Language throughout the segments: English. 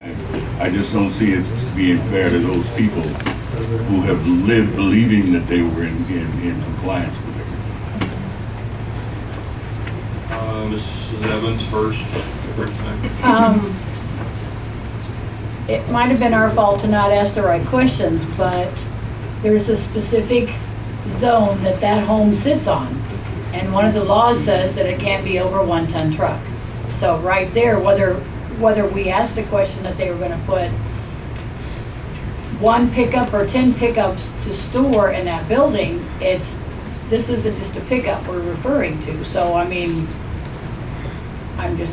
I just don't see it being fair to those people who have lived believing that they were in compliance with everything. Mrs. Evans first. It might have been our fault to not ask the right questions, but there's a specific zone that that home sits on. And one of the laws says that it can't be over a 1-ton truck. So right there, whether we asked the question that they were gonna put 1 pickup or 10 pickups to store in that building, this isn't just a pickup we're referring to. So, I mean, I'm just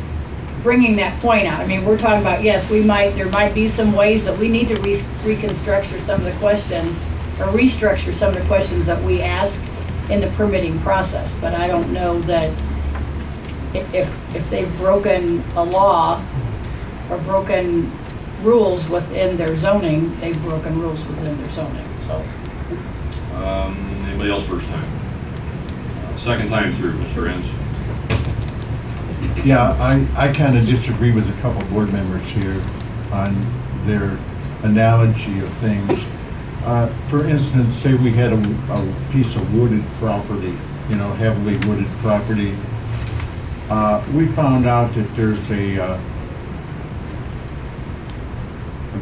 bringing that point out. I mean, we're talking about, yes, there might be some ways that we need to reconstructure some of the questions, or restructure some of the questions that we ask in the permitting process. But I don't know that if they've broken a law or broken rules within their zoning, they've broken rules within their zoning, so. Anybody else first time? Second time through, Mr. Enns. Yeah, I kind of disagree with a couple board members here on their analogy of things. For instance, say we had a piece of wooded property, heavily wooded property. We found out that there's a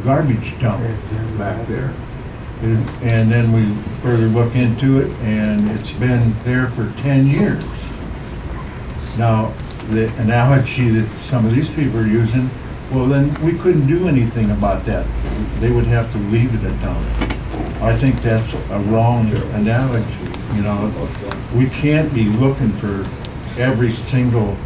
garbage dump back there. And then we further look into it, and it's been there for 10 years. Now, the analogy that some of these people are using, well, then we couldn't do anything about that. They would have to leave it a dump. I think that's a wrong analogy. We can't be looking for every single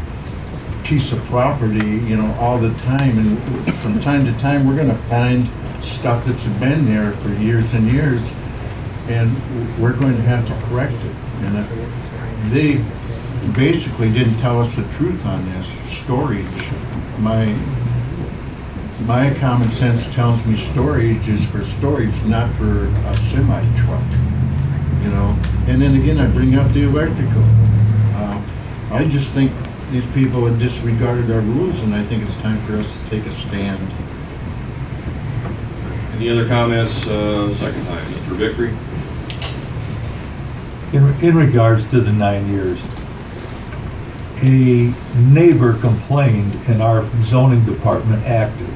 piece of property, all the time. And from time to time, we're gonna find stuff that's been there for years and years, and we're going to have to correct it. And they basically didn't tell us the truth on this storage. My common sense tells me storage is for storage, not for a semi truck. And then again, I bring up the electrical. I just think these people have disregarded our rules, and I think it's time for us to take a stand. Any other comments? Second time, Mr. Vickery. In regards to the 9 years, a neighbor complained and our zoning department acted.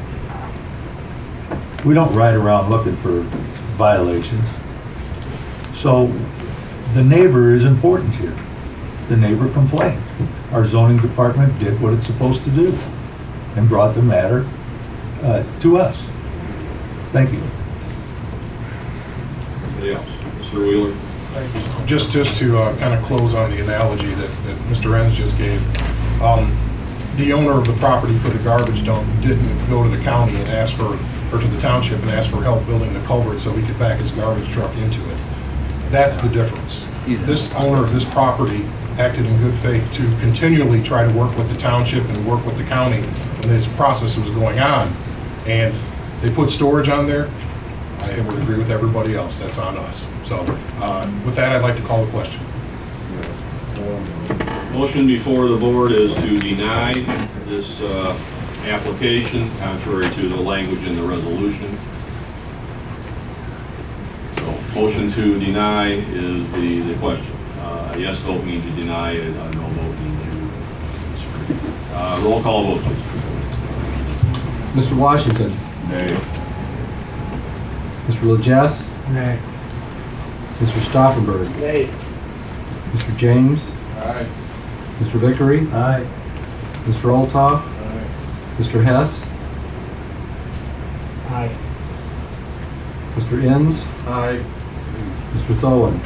We don't ride around looking for violations. So the neighbor is important here. The neighbor complained. Our zoning department did what it's supposed to do and brought the matter to us. Thank you. Anybody else? Mr. Wheeler. Just to kind of close on the analogy that Mr. Enns just gave, the owner of the property for the garbage dump didn't go to the county and ask for, or to the township and ask for help building the culvert so he could back his garbage truck into it. That's the difference. This owner of this property acted in good faith to continually try to work with the township and work with the county when this process was going on. And they put storage on there. I would agree with everybody else. That's on us. So with that, I'd like to call the question. Motion before the board is to deny this application contrary to the language in the resolution. So motion to deny is the question. A yes vote means to deny, a no vote means to roll call vote, please. Mr. Washington. Nay. Mr. Legess. Nay. Mr. Stauffenberg. Nay. Mr. James. Aye. Mr. Vickery. Aye. Mr. Olthoff. Mr. Hess. Aye. Mr. Enns. Aye. Mr. Tholen.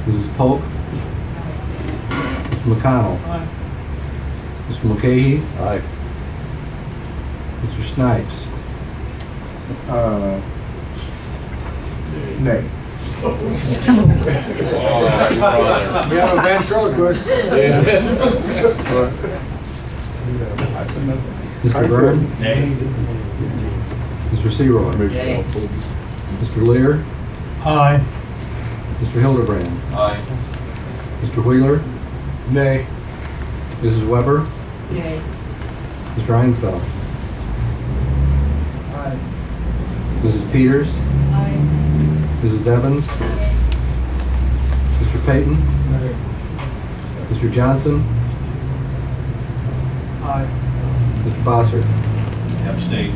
Mrs. Polk. Mr. McConnell. Mr. Mulcahy. Aye. Mr. Snipes. Nay. We have a ventriloquist. Mr. Byrne. Nay. Mr. Seroy. Mr. Lear. Aye. Mr. Hildebrand. Aye. Mr. Wheeler. Nay. Mrs. Weber. Yay. Mr. Einfeld. Mrs. Peters, Aye. Mrs. Evans, Mr. Payton, Mr. Johnson, Mr. Bossert. Abstain.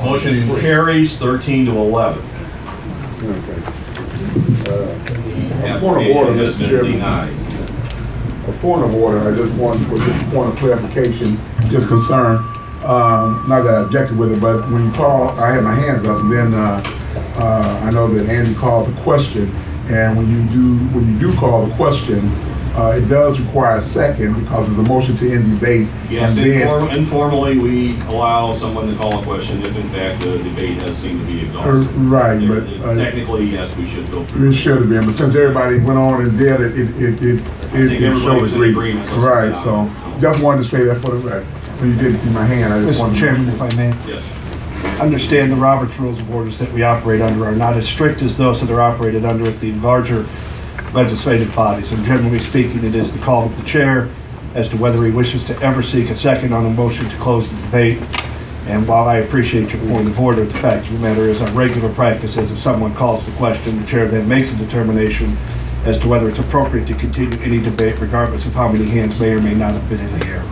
Motion carries 13-11. Point of order, Application has Mr. been Chairman. denied. A point of order, I just want, for just a point of clarification, just concern, not that I objected with it, but when you call, I had my hands up, and then, I know that Andy called the question, and when you do call the question, it does require a second, because there's a motion to end debate. Yes, and then- informally, we allow someone to call a question if in fact the debate has seemed to be exhausted. Right, but, Technically, yes, we should go through. it should have been, but since everybody went on and did it, it everybody showed was in agreement. agreement, so Right, it's so, not- just wanted to say that for the record. When you didn't see my hand, I just wanted Mr. to. Chairman, if I may, Yes. understand the Robert's Rules of Orders that we operate under are not as strict as those that are operated under at the larger legislative bodies. And generally speaking, it is the call of the chair as to whether he wishes to ever seek a second on a motion to close the debate. And while I appreciate your point of order, the fact of the matter is our regular practice is if someone calls the question, the chair then makes a determination as to whether it's appropriate to continue any debate regardless of how many hands may or may not have been in the air.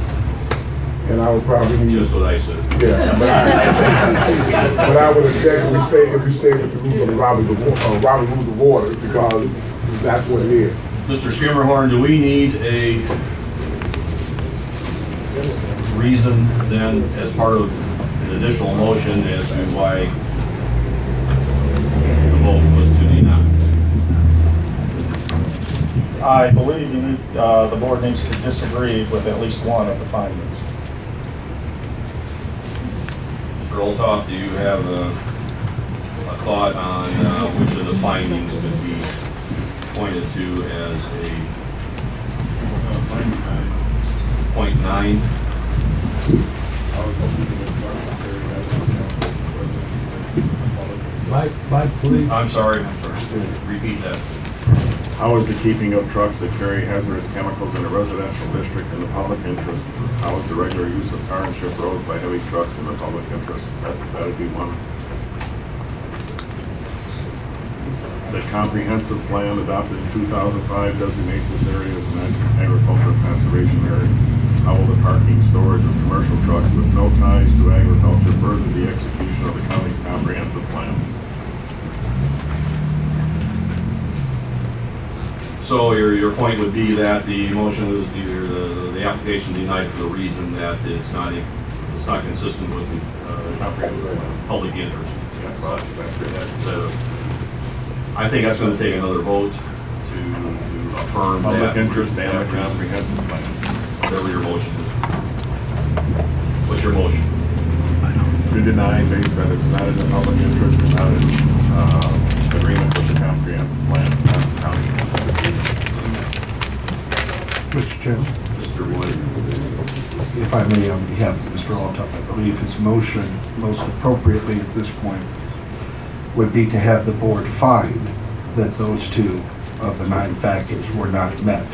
And I would probably. Just what I said. Yeah, but I would object if we stay with the rules of the Robert Rules of Order, because that's what it is. Mr. Skimmerhorn, do we need a reason then as part of an additional motion as to why the vote was to deny? I believe you need, the board needs to disagree with at least one of the findings. Mr. Olthoff, do you have a thought on which of the findings could be pointed to as a .9? Mike, please. I'm sorry, repeat that. How is the keeping of trucks that carry hazardous chemicals in a residential district in the public interest? How is the regular use of car and ship roads by heavy trucks in the public interest? That would be one. The comprehensive plan adopted in 2005 designates this area as an agricultural conservation area. How will the parking, storage of commercial trucks with no ties to agriculture further the execution of the county's comprehensive plan? So your point would be that the motion is either the application denied for the reason that it's not consistent with the Comprehensive plan. public interest. Yeah, well, that's I think that's going to take another vote to affirm that. public interest and a comprehensive plan. Whatever your motion is. What's your motion? To deny based that it's not in the public interest, it's not in agreement with the comprehensive plan, not the county. Mr. Chairman, Mr. Wood. if I may, on behalf of Mr. Altuff, I believe his motion most appropriately at this point would be to have the board find that those two of the 9 factors were not met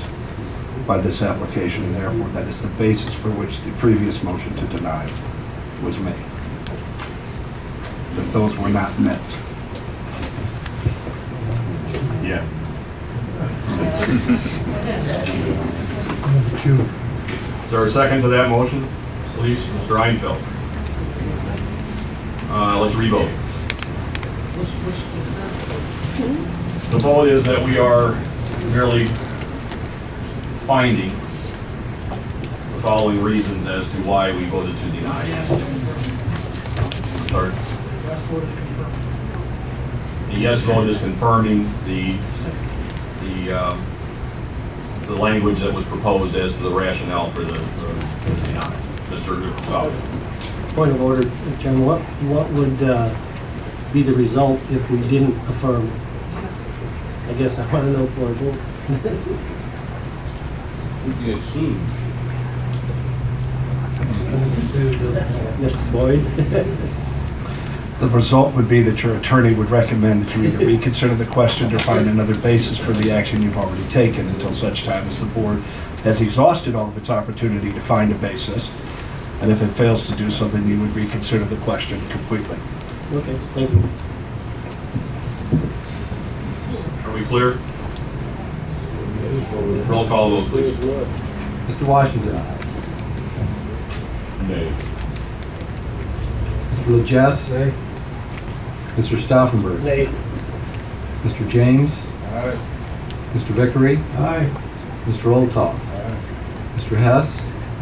by this application, and therefore that is the basis for which the previous motion to deny was made. That those were not met. Yeah. Is there a second to that motion? Please, Mr. Einfeld. Let's revote. The vote is that we are merely finding the following reasons as to why we voted to deny. Sorry. The yes vote is confirming the language that was proposed as to the rationale for the denial. Mr. Fowler. Point of order, Chairman, what would be the result if we didn't affirm? I guess I want to know for a vote. You get sued. Mr. Boyd? The result would be that your attorney would recommend that you either reconsider the question or find another basis for the action you've already taken until such time as the board has exhausted all of its opportunity to find a basis. And if it fails to do so, then you would reconsider the question completely. Okay, thank you. Are we clear? Roll call vote, please. Mr. Washington? Nay. Mr. Legess? Nay. Mr. Stauffenberg? Nay. Mr. James? Mr. Vickery? Aye. Mr. Oldtop? Mr. Hess?